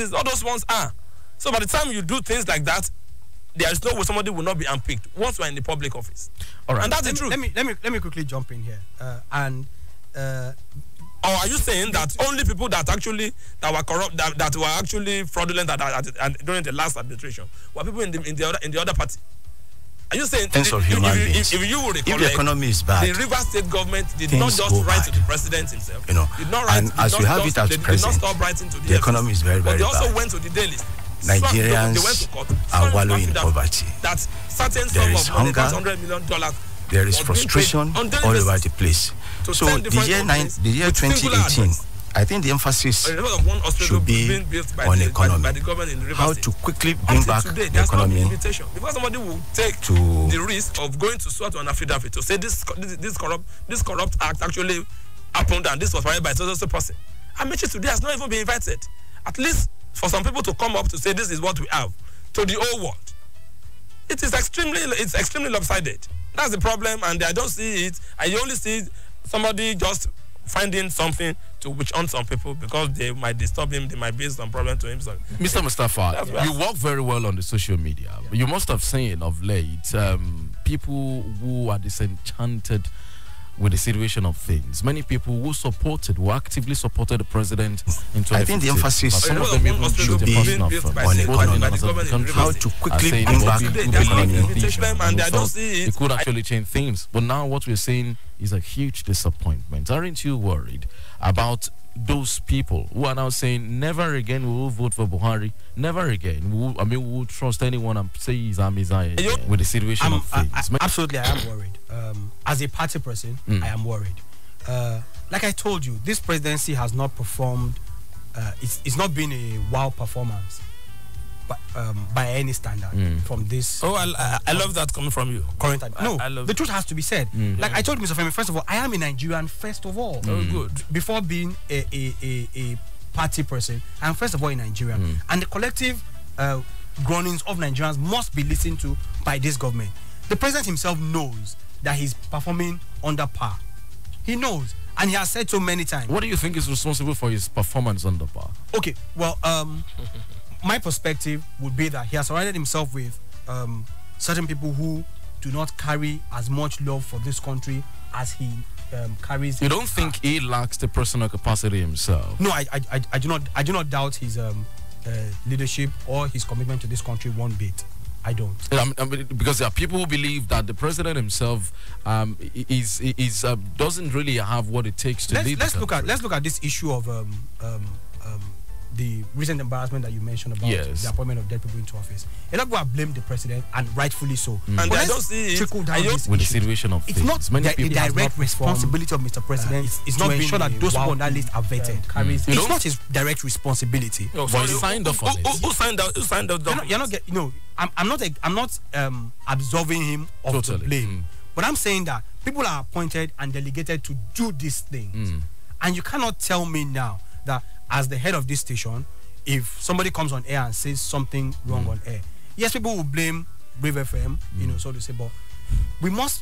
is all those ones are. So by the time you do things like that, there is no way somebody will not be unpicked once we're in the public office. All right. And that's the truth. Let me quickly jump in here. Or are you saying that only people that were corrupt, that were actually fraudulent during the last administration were people in the other party? Are you saying if you will recollect, if the economy is bad, the Rivers State government did not just write to the president himself. You know, did not write, and as we have it as president, did not stop writing to the economy is very, very bad. But they also bad. went to the dailies. Nigerians they went to court, are wallowing in poverty. That certain there is sum of money, hunger, $100 million. There is frustration all over the place. So the year 2018, I think the emphasis should be on economy. How to quickly bring back the economy. Because somebody will take the risk of going to sort on affidavit to say this corrupt act actually happened and this was fired by so person. And Mechi today has not even been invited. At least for some people to come up to say this is what we have to the whole world. It's extremely lopsided. That's the problem, and I don't see it. I only see somebody just finding something to which on some people because they might disturb him, they might be some problem to him. So, Mr. Mustafa, you work very well on the social media. Yeah. You must have seen of late people who are disenchanted with the situation of things. Many people who actively supported the president in 2015. I think the emphasis some of them even should be on economy. How to quickly bring back the economy. And I don't see it could actually change things. But now what we're seeing is a huge disappointment. Aren't you worried about those people who are now saying never again we will vote for Buhari, never again we will trust anyone and say he's a Messiah with the situation of things? Absolutely, I am worried. As a party person, I am worried. Like I told you, this presidency has not performed. It's not been a wow performance, but by any standard from this. Oh, I love that coming from you. Current. No, the truth has to be said. Like I told Mr. Femi, first of all, I am a Nigerian. First of all, good. Before being a party person, I'm first of all a Nigerian, and the collective groanings of Nigerians must be listened to by this government. The president himself knows that he's performing under par. He knows, and he has said so many times. What do you think is responsible for his performance under par? Okay, well, my perspective would be that he has surrounded himself with certain people who do not carry as much love for this country as he carries. You don't think he lacks the personal capacity himself? No, I do not doubt his leadership or his commitment to this country one bit. I don't. Because there are people who believe that the president himself doesn't really have what it takes to lead. Let's look at this issue of the recent embarrassment that you mentioned about the appointment of dead people into office. A lot of people have blamed the president, and rightfully so. And I don't see trickle down with the situation of it's not the direct responsibility of Mr. President. It's not to ensure that those people on that list are vetted. It's not his direct responsibility. No, but he signed off on it. Who signed out? Who signed out? You're not getting. No, I'm not absolving him of the blame. But I'm saying that people are appointed and delegated to do these things, and you cannot tell me now that as the head of this station, if somebody comes on air and says something wrong on air, yes, people will blame Rave FM, so to say, but we must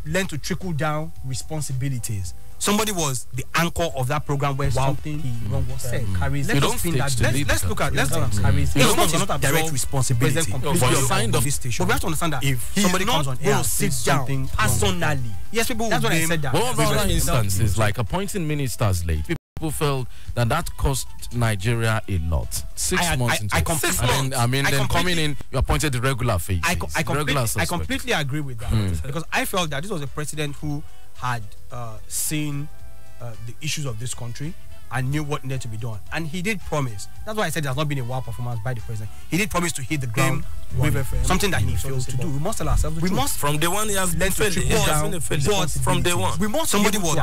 learn to trickle down responsibilities. Somebody was the anchor of that program where something wrong was said. Let's look at it's not direct responsibility. But we have to understand that if somebody comes on air and says something personally, yes, people will blame. What about instances like appointing ministers late? People felt that cost Nigeria a lot. 6 months into it. Then coming in, you appointed the regular face. I completely agree with that because I felt that this was a president who had seen the issues of this country and knew what needed to be done, and he did promise. That's why I said there has not been a wow performance by the president. He did promise to hit the ground with something that he failed to do. We must tell ourselves the truth. From day one he has been failing. From day one, we must somebody was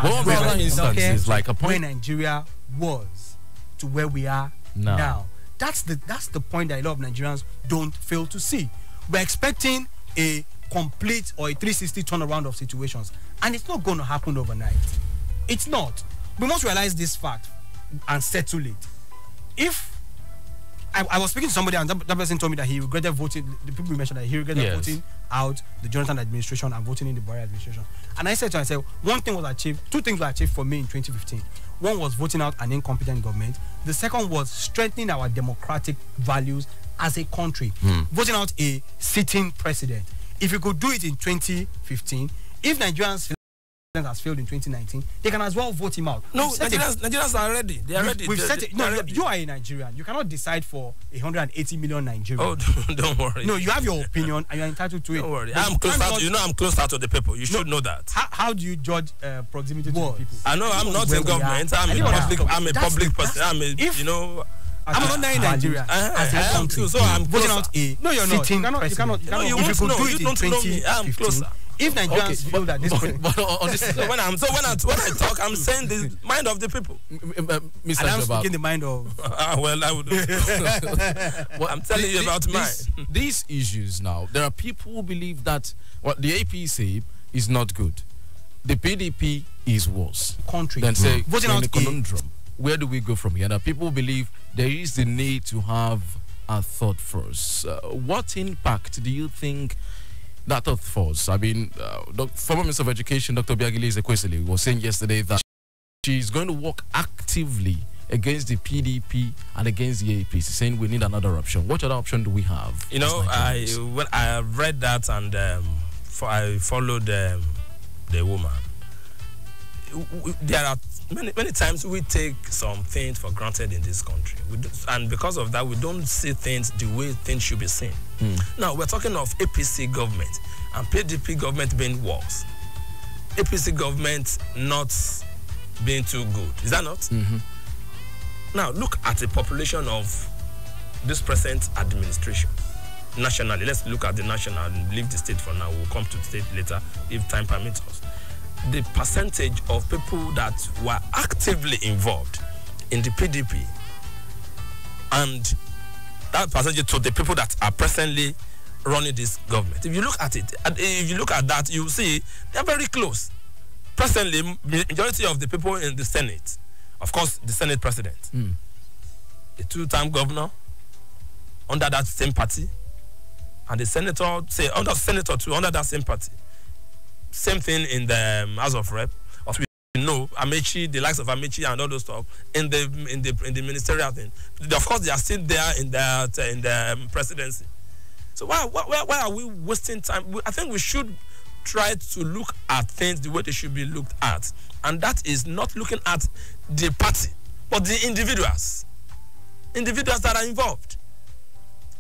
instances like a point where Nigeria was to where we are now. That's the point that a lot of Nigerians don't fail to see. We're expecting a complete or a 360 turnaround of situations, and it's not going to happen overnight. It's not. We must realize this fact and settle it. If I was speaking to somebody and that person told me that he regretted voting, the people mentioned that he regretted voting out the Jonathan administration and voting in the Buhari administration. And I said to myself, one thing was achieved, two things were achieved for me in 2015. One was voting out an incompetent government. The second was strengthening our democratic values as a country. Voting out a sitting president. If you could do it in 2015, if Nigerians has failed in 2019, they can as well vote him out. No, Nigerians are ready. They are ready. We've set it. No, you are a Nigerian. You cannot decide for 180 million Nigerians. Oh, don't worry. No, you have your opinion and you're entitled to it. Don't worry. I'm closer to the people. You should know that. How do you judge proximity to the people? I know I'm not in government. I'm a public person. I'm not in Nigeria. So I'm voting out a no, you're not. You cannot. If you could do it in 2015, if Nigerians feel that this, when I talk, I'm saying the mind of the people. Mr. I'm speaking the mind of. Well, I would. I'm telling you about mine. These issues now. There are people who believe that the APC is not good. The PDP is worse. Country. Then say voting out a conundrum. Where do we go from here? Now, people believe there is the need to have a thought first. What impact do you think that thought force? I mean, the former Minister of Education, Dr. Biagile Ezekwesili, was saying yesterday that she's going to work actively against the PDP and against the APC, saying we need another option. What other option do we have? When I read that and I followed the woman, there are many times we take some things for granted in this country, and because of that we don't see things the way things should be seen. Now we're talking of APC government and PDP government being worse, APC government not being too good, is that not? Now look at the population of this present administration nationally. Let's look at the national and leave the state for now. We'll come to the state later if time permits us. The percentage of people that were actively involved in the PDP and that percentage to the people that are presently running this government. If you look at it, that, you see they're very close. Presently, majority of the people in the Senate, of course, the Senate president, the two-time governor under that same party, and the senator, say under senator too, under that same party. Same thing in the House of Rep. As we know, Amechi, the likes of Amechi and all those stuff in the ministerial thing. Of course, they are still there in the presidency. So why are we wasting time? I think we should try to look at things the way they should be looked at, and that is not looking at the party, but the individuals that are involved.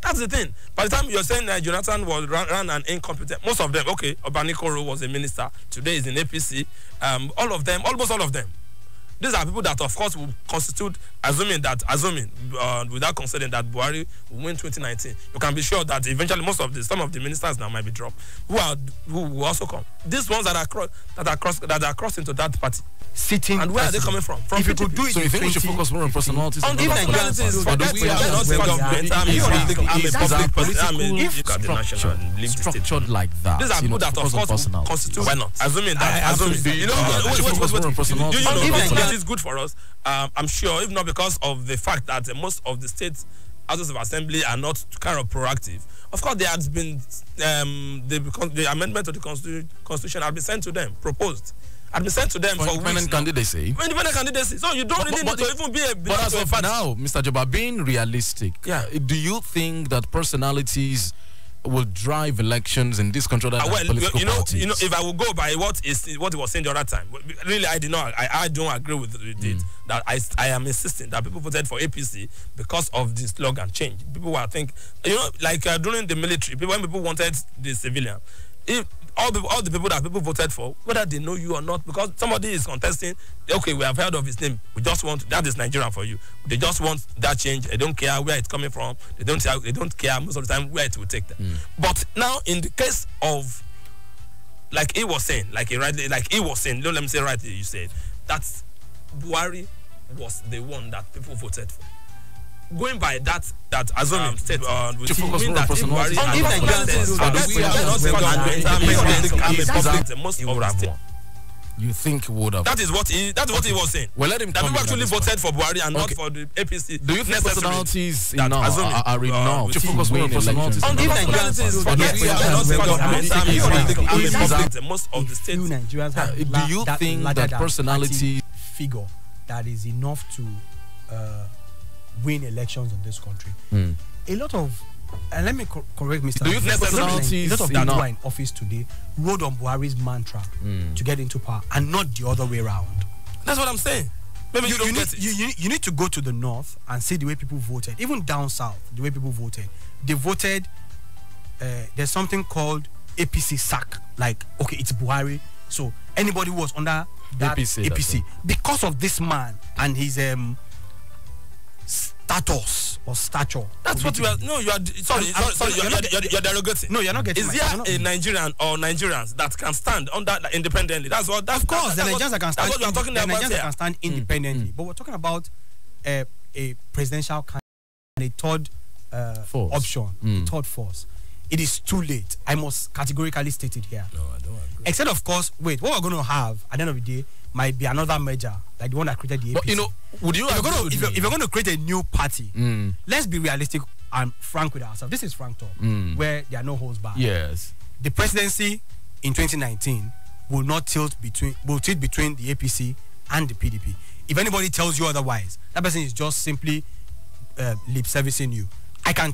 That's the thing. By the time you're saying that Jonathan was ran an incompetent, most of them, okay, Obanikoro was a minister, today is in APC, almost all of them. These are people that, of course, will constitute, assuming without considering that Buhari will win 2019. You can be sure that eventually some of the ministers now might be dropped, who will also come. These ones that are crossed into that party. Sitting and where are they coming from? If you could do it, so you think we should focus more on personalities? On personalities, forget government. I'm a public person. Structured like that. These are people that, of course, constitute. Why not? Assuming that. What is good for us? I'm sure, if not because of the fact that most of the states houses of assembly are not kind of proactive. Of course, there has been the amendment to the constitution has been sent to them, proposed. I've been sent to them for independent candidacy. Independent candidacy. So you don't really need to even be a. But as of now, Mr. Joba, being realistic, do you think that personalities will drive elections in this country? Well, if I will go by what he was saying the other time, really, I don't agree with it. That I am insisting that people voted for APC because of the slogan change. People were during the military, when people wanted the civilian, all the people that people voted for, whether they know you or not, because somebody is contesting, okay, we have heard of his name, we just want, that is Nigeria for you. They just want that change. They don't care where it's coming from. They don't care most of the time where it will take them. But now, in the case of, like he was saying, let me say rightly, you said, that Buhari was the one that people voted for. Going by that assuming state with focus on personality, you think would have? That is what he was saying. Well, let him. That people actually voted for Buhari and not for the APC. Do you think personalities are enough to focus on personalities? Most of the states. Nigerians have do you think that personality figure that is enough to win elections in this country. A lot of, and let me correct Mr. Do you necessarily a lot of that who are in office today rode on Buhari's mantra to get into power, and not the other way around. That's what I'm saying. Maybe you need to go to the north and see the way people voted. Even down south, the way people voted. They voted. There's something called APC SAC. Like, okay, it's Buhari. So anybody who was under that APC because of this man and his status or stature. That's what you are. No, you are. Sorry, you're derogating. No, you're not getting. Is there a Nigerian or Nigerians that can stand under independently? That's what. Of course, the Nigerians that can stand. That's what we are talking about here. That can stand independently. But we're talking about a presidential candidate and a third option, a third force. It is too late. I must categorically state it here. No, I don't agree. Except, of course, what we're going to have at the end of the day might be another merger, like the one that created the APC. But you know, would you if you're going to create a new party, let's be realistic and frank with ourselves. This is frank talk, where there are no holds barred. Yes. The presidency in 2019 will tilt between the APC and the PDP. If anybody tells you otherwise, that person is just simply lip servicing you. I can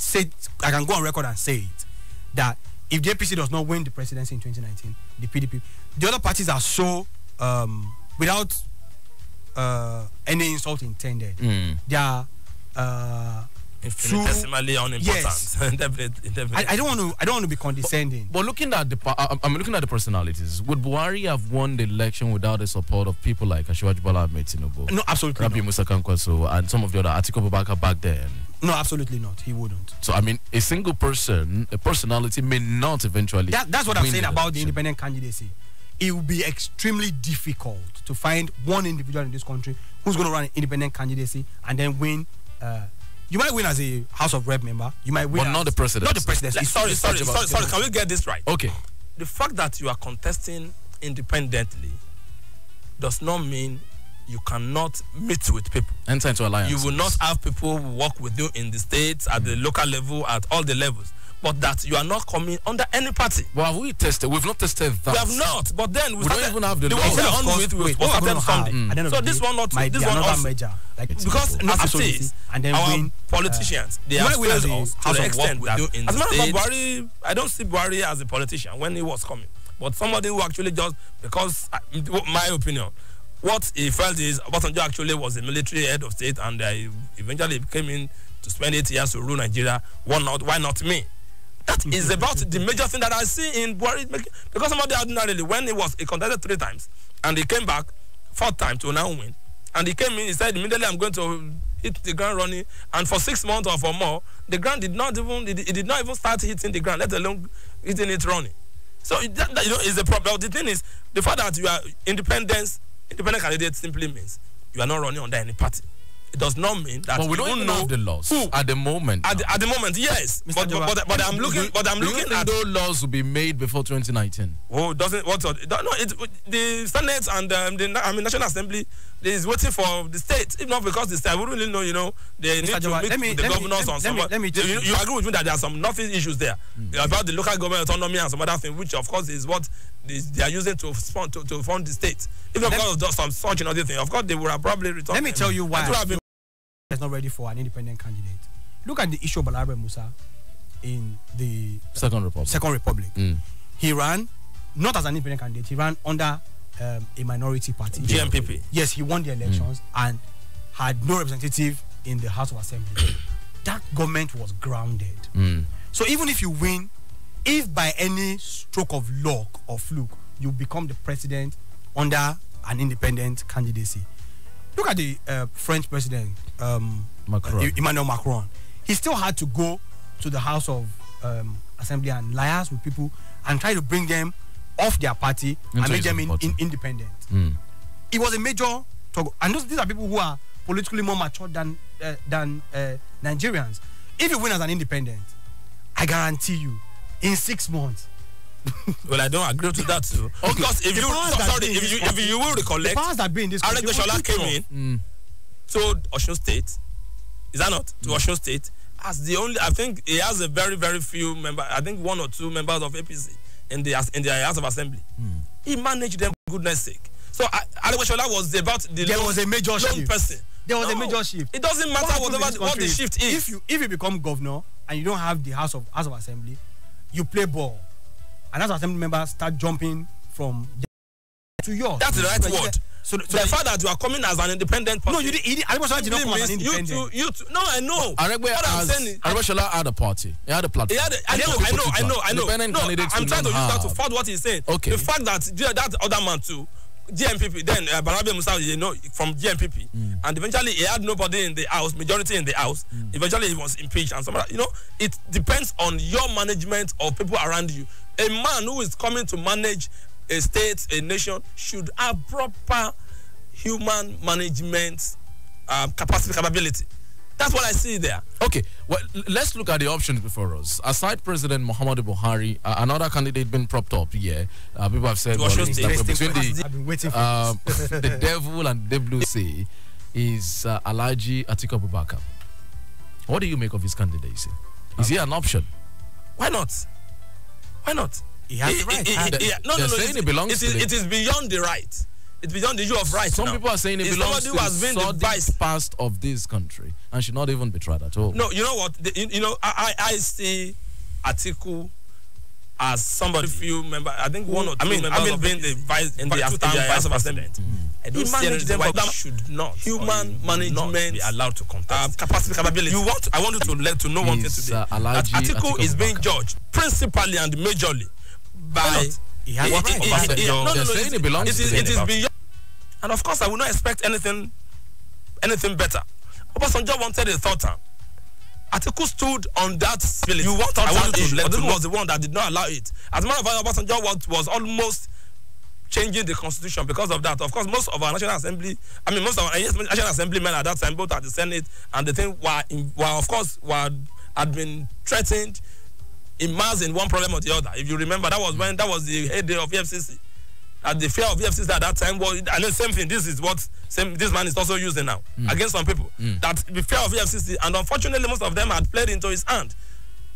go on record and say it, that if the APC does not win the presidency in 2019, the PDP, the other parties are so without any insult intended, they are infinitesimally unimportant. Yes. Definitely. I don't want to be condescending. But looking at I'm looking at the personalities. Would Buhari have won the election without the support of people like Asiwaju Bola Ahmed Tinubu? No, absolutely Rabi not. Musa Kwankwaso and some of the other Atiku Abubakar back then? No, absolutely not. He wouldn't. So I mean, a single person, a personality may not eventually. That's what I'm saying about the independent candidacy. It will be extremely difficult to find one individual in this country who's going to run an independent candidacy and then win. You might win as a House of Rep member. You might win, but not the president. Not the presidency. Sorry. Can we get this right? Okay. The fact that you are contesting independently does not mean you cannot meet with people. Enter into alliance. You will not have people who work with you in the states, at the local level, at all the levels. But that you are not coming under any party. Well, have we tested? We've not tested that. We have not. But then we don't even have the one we are on with Sunday. So this one not might this be one another also, major. Like because as it is, and then our politicians, they have failed us to the extent that. As a matter of fact, Buhari, I don't see Buhari as a politician when he was coming, but somebody who actually just, because my opinion, what he felt is Obasanjo actually was a military head of state, and eventually came in to spend 8 years to rule Nigeria. Why not me? That is about the major thing that I see in Buhari, because somebody ordinarily, when he contested 3 times and he came back 4th time to now win, and he came in, he said immediately I'm going to hit the ground running, and for 6 months or for more, the ground did not even start hitting the ground, let alone hitting it running. So that is the problem. The thing is, the fact that you are independent candidate simply means you are not running under any party. It does not mean that we don't know the laws at the moment. At the moment, yes. But I'm looking at those laws will be made before 2019. Oh, doesn't what? No, the Senate and the National Assembly is waiting for the state. If not because the state, I wouldn't really know. They need to meet the governors on some. You agree with me that there are some nothing issues there about the local government autonomy and some other thing, which of course is what they are using to fund the state. If not because of some such another thing, of course they would have probably returned. Let me tell you why is not ready for an independent candidate. Look at the issue of Olanipekun Musa in the Second Republic. He ran not as an independent candidate. He ran under a minority party. GMPP. Yes, he won the elections and had no representative in the House of Assembly. That government was grounded. So even if you win, if by any stroke of luck or fluke you become the president under an independent candidacy, look at the French president, Emmanuel Macron. He still had to go to the House of Assembly and liaise with people and try to bring them off their party and make them independent. It was a major struggle. And these are people who are politically more mature than Nigerians. If you win as an independent, I guarantee you, in 6 months. Well, I don't agree to that too. Because if you will recollect, Aregbesola came in to Osun State. Is that not? To Osun State as the only. I think he has a very, very few members. I think 1 or 2 members of APC in the House of Assembly. He managed them for goodness sake. So Aleweshola was about the there was a major shift. Person. There was a major shift. It doesn't matter what the shift is. If you become governor and you don't have the House of Assembly, you play ball, and House of Assembly members start jumping from to yours. That's the right word. So the fact that you are coming as an independent person. No, you did. I was not come as an independent. You too. No, I know. Arabeshola had a party. He had a platform. I know. No, I'm trying to use that to fault what he's saying. Okay. The fact that other man too, GMPP, then Barabe Musa, from GMPP, and eventually he had nobody in the house, majority in the house. Eventually he was impeached, and it depends on your management of people around you. A man who is coming to manage a state, a nation, should have proper human management capability. That's what I see there. Okay, well, let's look at the options before us. Aside President Muhammadu Buhari, another candidate been propped up here. People have said, between the devil and WC is Alhaji Atiku Abubakar. What do you make of his candidacy? Is he an option? Why not? Why not? He has the right. No. It is beyond the right. It's beyond the issue of right. Some people are saying it belongs to the past of this country and should not even be tried at all. No, you know what? I see Atiku as somebody few member. I think one or two members. I mean, being the vice in the vice president. I don't see anything why that should not. Human management be allowed to contest. Capability. I want you to know one thing today. Atiku is being judged principally and majorly by. It is beyond, and of course I would not expect anything better. Obasanjo wanted a third term. Atiku stood on that spirit. Atiku was the one that did not allow it. As a matter of fact, Obasanjo was almost changing the constitution because of that. Of course, most of our National Assembly, most of our National Assembly men at that time, both at the Senate and the thing, had been threatened, immersed in one problem or the other. If you remember, that was the heyday of EFCC. And the fear of EFCC at that time was, and the same thing. This is what this man is also using now against some people. That the fear of EFCC, and unfortunately, most of them had played into his hand.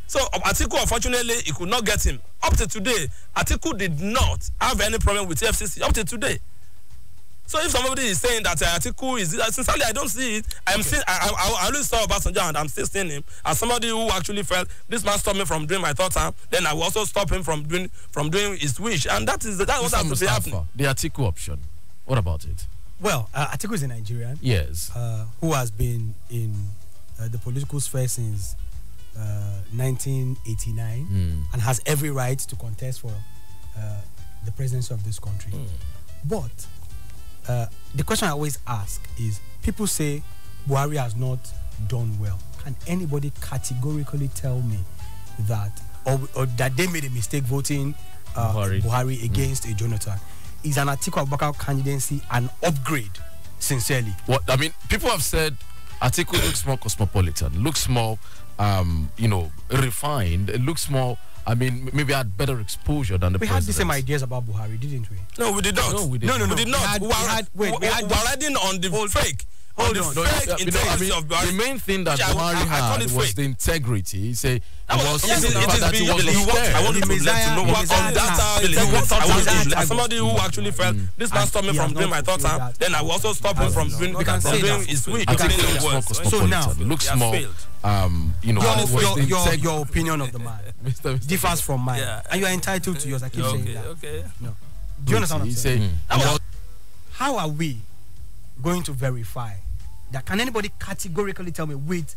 So Atiku, unfortunately, he could not get him. Up to today, Atiku did not have any problem with EFCC. Up to today. So if somebody is saying that Atiku is, sincerely, I don't see it. I always saw Obasanjo and I'm still seeing him as somebody who actually felt this man stopped me from doing my third term. Then I will also stop him from doing his wish, and that was what has to be happening. The Atiku option. What about it? Well, Atiku is a Nigerian. Yes. Who has been in the political sphere since 1989 and has every right to contest for the presidency of this country. But the question I always ask is, people say Buhari has not done well. Can anybody categorically tell me that or that they made a mistake voting Buhari against a Jonathan? Is an Atiku Abubakar candidacy an upgrade, sincerely? What I mean, people have said Atiku looks more cosmopolitan, looks more refined, it looks more, maybe had better exposure than the president. We had the same ideas about Buhari, didn't we? No, we did not. No, we did not. We had riding on the fake. The main thing that Buhari had was the integrity. He said I want you to let to know what on that. As somebody who actually felt this man stopped me from doing my third term, then I will also stop him from doing his wish. So now, it looks more. Your opinion of the man differs from mine, and you are entitled to yours. I keep saying that. Okay. No. Do you understand what I'm saying? How are we going to verify that? Can anybody categorically tell me with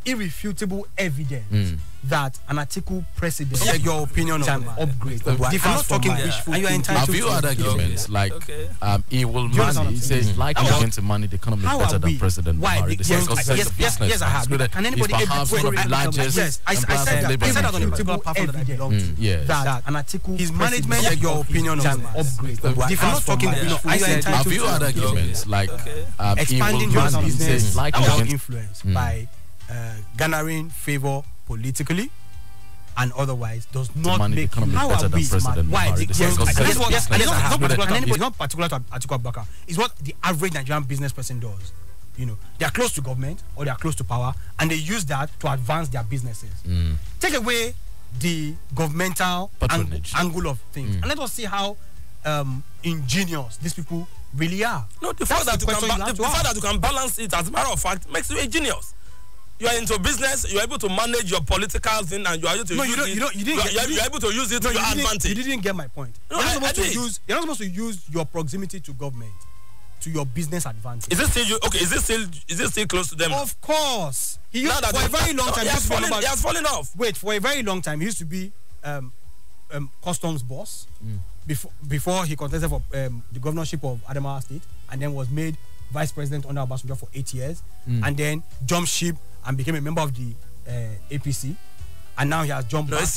irrefutable evidence that an Atiku president, your opinion on upgrade? I'm not talking wishful. And you are entitled to. Have you had arguments he will manage? He says likely going to manage the economy better than President Buhari. Yes, I have. Can anybody perhaps one of the largest? Yes, I said that on a particular platform that I belong to. That an Atiku, his management, your opinion on upgrade. I'm not talking wishful. Have you had arguments expanding your business influence by garnering favor politically and otherwise does not make him. How are we smart? Why? It's not particular to Atiku Abubakar. It's what the average Nigerian business person does. They are close to government or they are close to power, and they use that to advance their businesses. Take away the governmental angle of things, and let us see how ingenious these people really are. No, the fact that you can balance it, as a matter of fact, makes you a genius. You are into business. You are able to manage your political thing, and you are able to use it. You are able to use it to your advantage. You didn't get my point. No, you're not supposed to use your proximity to government to your business advantage. Is it still close to them? Of course. He used, for a very long time. He has fallen off. Wait, for a very long time, he used to be customs boss before he contested for the governorship of Adamawa State, and then was made vice president under Obasanjo for 8 years, and then jumped ship and became a member of the APC, and now he has jumped back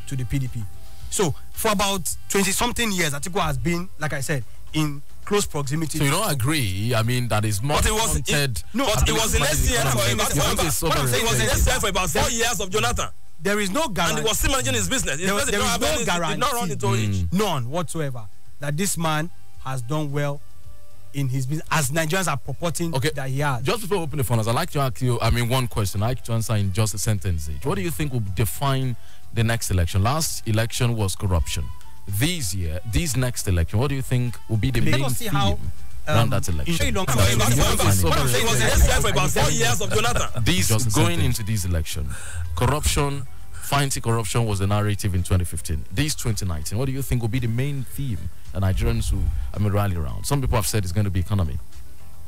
to the PDP. So for about 20-something years, Atiku has been, like I said, in close proximity. So you don't agree? I mean, that is not wanted. It was in SCN for about 4 years of Jonathan. There is no guarantee. And he was still managing his business. There is no guarantee. Did not run into it. None whatsoever. That this man has done well in his business, as Nigerians are purporting that he has. Just before we open the phone, I'd like to ask you, one question. I'd like to answer in just a sentence each. What do you think will define the next election? Last election was corruption. This next election, what do you think will be the main theme around that election? For about 4 years of Jonathan. Going into this election, corruption, fighting corruption was the narrative in 2015. This 2019, what do you think will be the main theme that Nigerians will rally around? Some people have said it's going to be economy.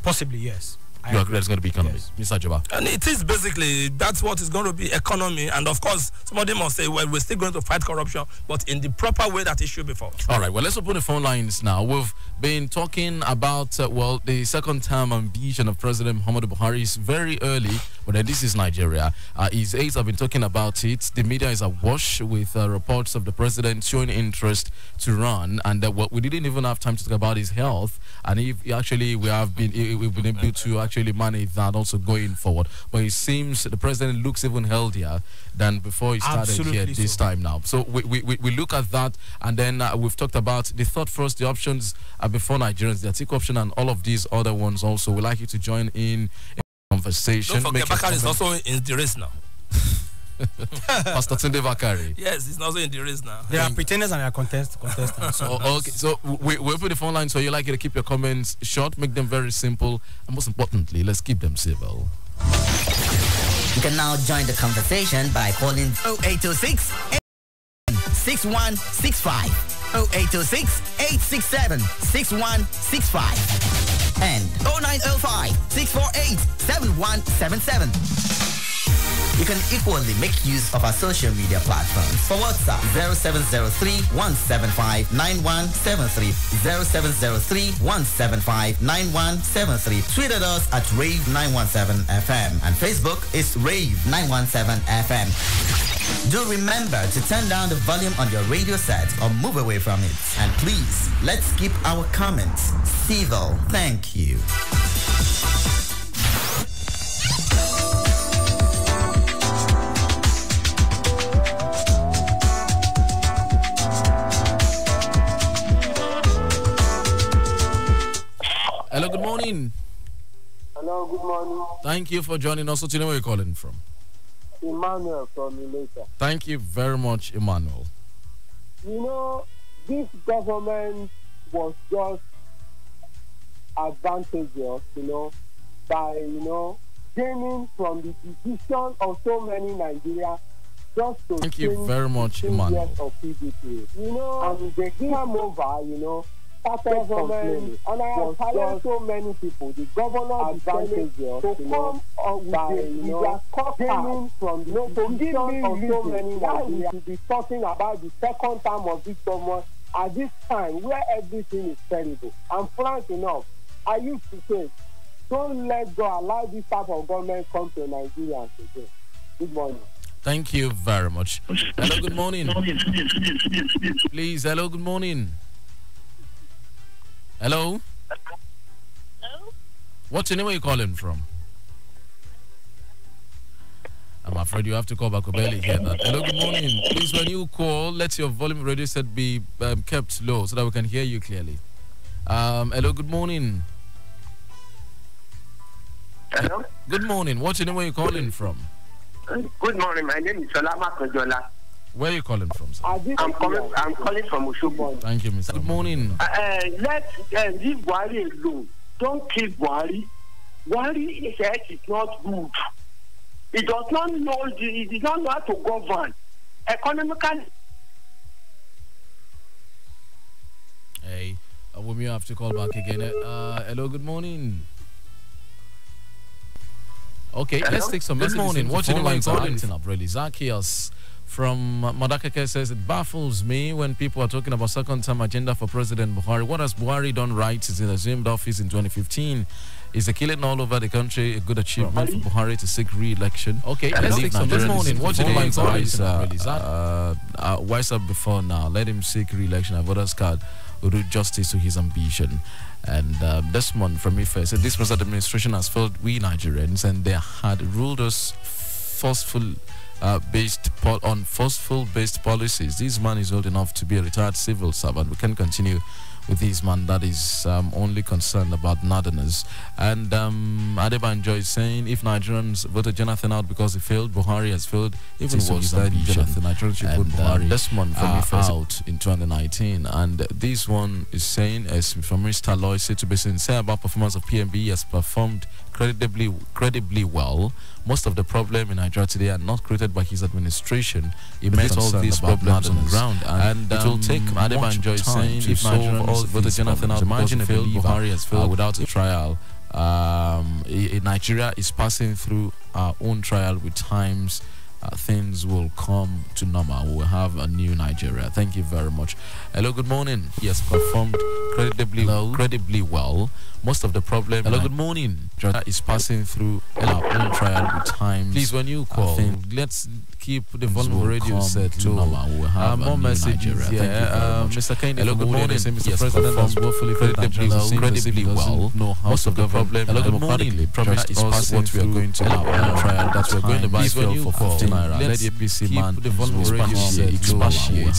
Possibly, yes. You agree it's going to be economy, Mr. Ajaba? And it is basically, that's what is going to be economy. And of course, somebody must say, well, we're still going to fight corruption, but in the proper way that it should be fought. All right, well, let's open the phone lines now. We've been talking about, the second term ambition of President Muhammadu Buhari is very early, but then this is Nigeria. His aides have been talking about it. The media is awash with reports of the president showing interest to run, and we didn't even have time to talk about his health, and we've been able to actually manage that also going forward. But it seems the president looks even healthier than before he started here this time now. So we look at that, and then we've talked about the thought first, the options before Nigerians, the Atiku option, and all of these other ones also. We'd like you to join in conversation. Don't forget, Bakari is also in the race now. Pastor Tunde Bakari. Yes, he's also in the race now. There are pretenders and there are contestants. So we put the phone line, so you like you to keep your comments short, make them very simple, and most importantly, let's keep them civil. You can now join the conversation by calling 0806 6165, 0806 867 6165, and 0905 648 7177. You can equally make use of our social media platforms. For WhatsApp, 0703-175-9173, 0703-175-9173. Tweet at us at Rave917FM, and Facebook is Rave917FM. Do remember to turn down the volume on your radio set or move away from it. And please, let's keep our comments civil. Thank you. Hello, good morning. Hello, good morning. Thank you for joining us. What's your name? Where are you calling from? Emmanuel from Ilesa. Thank you very much, Emmanuel. You know, this government was just advantageous, by, gaining from the decision of so many Nigerians just to Thank you very much, Emmanuel. Of PDP. And they came over, started complaining, and I have hired so many people. The governor advantageous to come by, gaining from the decision of so many Nigerians. We should be talking about the second term of this government at this time where everything is terrible. And frank enough, I used to say, don't let go, allow this type of government come to Nigerians again. Good morning. Thank you very much. Hello, good morning. Please, hello, good morning. Hello? Hello? What's your name? Where are you calling from? I'm afraid you have to call back. I barely hear that. Hello, good morning. Please, when you call, let your volume radio set be kept low so that we can hear you clearly. Hello, good morning. Hello? Good morning. What's your name? Where are you calling from? Good morning. My name is Solama Kojola. Where are you calling from, sir? I'm calling from Oshobo. Thank you, Mr. Good morning. Let's leave Buhari alone. Don't kill Buhari. Buhari is not good. He does not know. He does not know how to govern economically. Hey, we may have to call back again. Hello, good morning. Okay, let's take some messages. Good morning. What's your name? Calling up, really. Zacchaeus from Madakeke says, it baffles me when people are talking about second-term agenda for President Buhari. What has Buhari done right since he assumed office in 2015? Is the killing all over the country a good achievement for Buhari to seek re-election? Okay, let's take some. Good morning. What's your name? Wise up before now. Let him seek re-election. A voter's card will do justice to his ambition. And this month from IFE said this present administration has failed we Nigerians, and they had ruled us based policies. This man is old enough to be a retired civil servant. We can continue with this man that is only concerned about northerners. And Adebanjo is saying, if Nigerians voted Jonathan out because he failed, Buhari has failed. Even worse than Jonathan, Nigerians should put Buhari this month out in 2019. And this one is saying, as from Mr. Loy, said to be sincere about performance of PMB, he has performed credibly well. Most of the problem in Nigeria today are not created by his administration. He met all these problems on the ground, and it will take Adebanjo saying if Nigerians voted Jonathan out because he failed, Buhari has failed without a trial. Nigeria is passing through our own trial with times. Things will come to normal. We will have a new Nigeria. Thank you very much. Hello, good morning. He has performed credibly well. Most of the problem. Hello, good morning. Is passing through our own trial with times. Please, when you call, let's keep the volume radio set to normal. We will have more messages. Yeah, Mr. Kane. Hello, good morning. Mr. President has woefully credibly well. Most of the problem. Hello, good morning. Promise is passing what we are going to our own trial. That we're going to buy fuel for 15 naira. Let the APC man the volume radio set to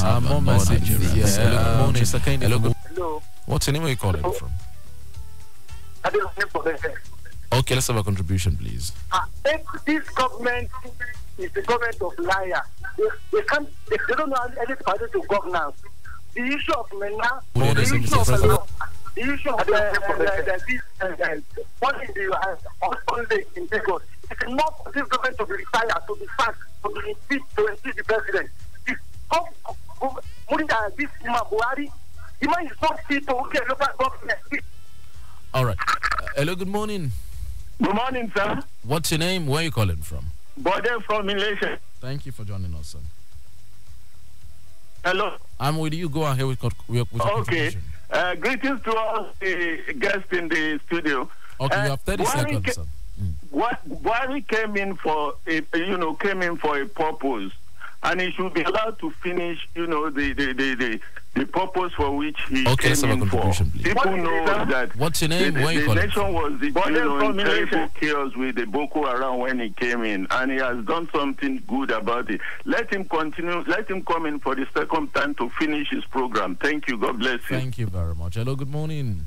have more messages. Yeah, hello, good morning. Mr. Kane. Hello. What's the name? Where are you calling from? Okay, let's have a contribution, please. If this government is the government of liar, they don't know anything about to governance. The issue of MENA, the issue of what in the in Lagos, it's enough for this government to be retired, to be sacked, to be impeached, to impeach the president. This man Buhari, the man is not fit to get local government. All right. Hello, good morning. Good morning, sir. What's your name? Where are you calling from? Bode from Malaysia. Thank you for joining us, sir. Hello. I'm with you. Go ahead with your contribution. Greetings to all the guests in the studio. Okay, you have 30 seconds, sir. Buhari came in for a purpose, and he should be allowed to finish, the purpose for which he came in for. People know that. What's your name? Where you the nation was in terrible chaos with the Boko Haram when he came in, and he has done something good about it. Let him continue. Let him come in for the second time to finish his program. Thank you. God bless you. Thank you very much. Hello, good morning.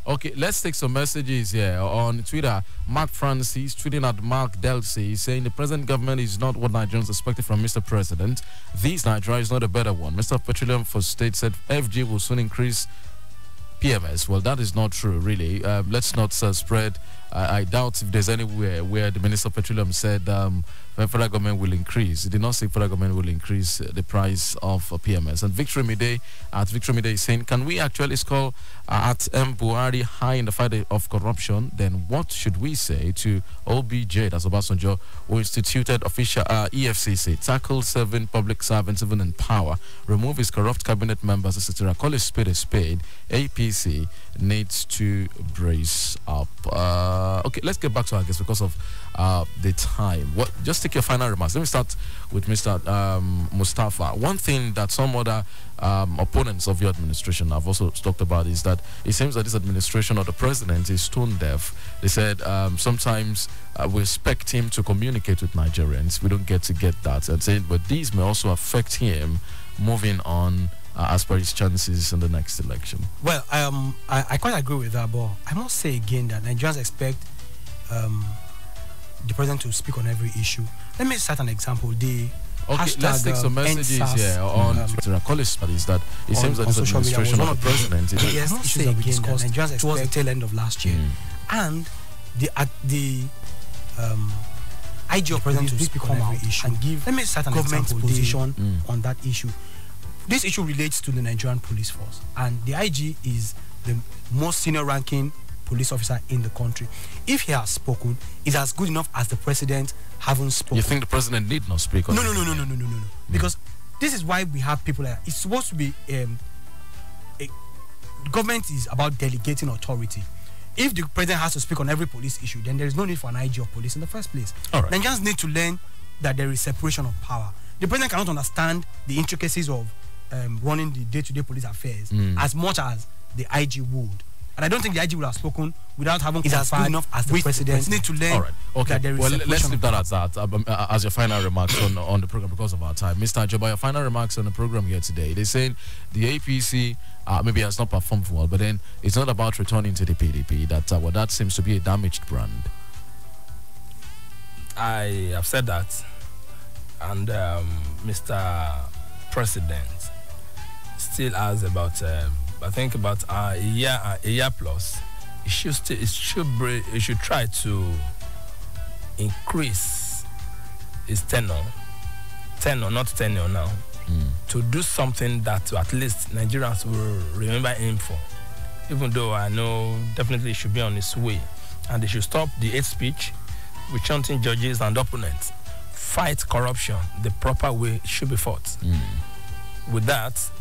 Okay, let's take some messages here on Twitter. Mark Francis tweeting at Mark Delsey saying the present government is not what Nigerians expected from Mr. President. This Nigeria is not a better one. Mr. Petroleum for State said FG will soon increase PMS. Well, that is not true, really. Let's not spread. I doubt if there's anywhere where the Minister of Petroleum said the federal government will increase. He did not say federal government will increase the price of PMS. And Victory Midday is saying, can we actually score at Buhari high in the fight of corruption? Then what should we say to OBJ, that's Obasanjo, who instituted official EFCC, tackle 7 public servants even in power, remove his corrupt cabinet members, etc. Call a spade a spade. APC needs to brace up. Okay, let's get back to our guest because of the time. Just take your final remarks. Let me start with Mr. Mustafa. One thing that some other opponents of your administration have also talked about is that it seems that this administration or the president is stone deaf. They said sometimes we expect him to communicate with Nigerians. We don't get that. And saying, but these may also affect him moving on as per his chances in the next election. Well, I quite agree with that, but I must say again that Nigerians expect the president to speak on every issue. Let me cite an example. The Okay, let's take some messages here on Twitter. College studies that it seems that this administration of the president is issues that we discussed towards the tail end of last year, and the IG of president to speak on every issue and give government's position on that issue. This issue relates to the Nigerian police force, and the IG is the most senior ranking police officer in the country. If he has spoken, it's as good enough as the president haven't spoken. You think the president need not speak? No. Because this is why we have people like that. It's supposed to be government is about delegating authority. If the president has to speak on every police issue, then there is no need for an IG of police in the first place. All right. Nigerians need to learn that there is separation of power. The president cannot understand the intricacies of running the day-to-day police affairs as much as the IG would. And I don't think the IG would have spoken without having as good enough as the president. Need to learn. All right. Okay. That there is let's leave that at that. As your final remarks on the program because of our time, Mr. Ajoba, your final remarks on the program here today. They're saying the APC maybe has not performed well, but then it's not about returning to the PDP. That seems to be a damaged brand. I have said that, and Mr. President still has about. I think about a year plus. It should try to increase its tenure, not tenure now, to do something that at least Nigerians will remember him for. Even though I know definitely it should be on its way, and they should stop the hate speech with chanting judges and opponents. Fight corruption the proper way it should be fought. With that,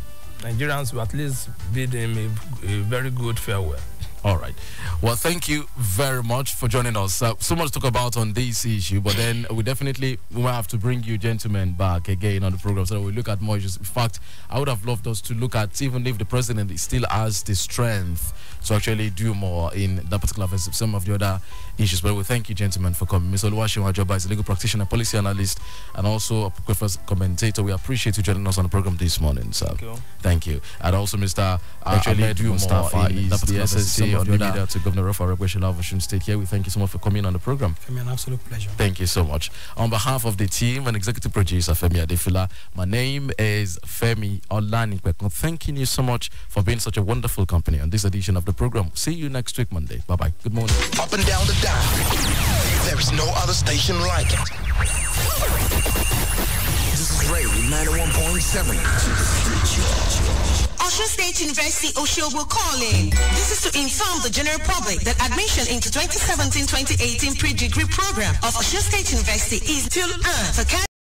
Nigerians will at least bid him a very good farewell. All right. Well, thank you very much for joining us. So much to talk about on this issue, but then we might have to bring you gentlemen back again on the program so that we look at more issues. In fact, I would have loved us to look at even if the president still has the strength to actually do more in that particular offensive, some of the other issues. But we thank you, gentlemen, for coming. Mr. Oluwaseun Ajoba is a legal practitioner, policy analyst, and also a preferred commentator. We appreciate you joining us on the program this morning, sir. Thank you. And also, Mr. Ahmed Mustafa is the SSC on the media to Governor of Oshun of Osun State here. We thank you so much for coming on the program. Femi, an absolute pleasure. Thank you so much. On behalf of the team and executive producer, Femi Adefila, my name is Femi Olanipekun. Thanking you so much for being such a wonderful company on this edition of the program. See you next week, Monday. Bye-bye. Good morning. Up and down the dial. There is no other station like it. This is Rave 91.7. Osun State University Oshobo calling. This is to inform the general public that admission into 2017-2018 pre-degree program of Osun State University is still on. For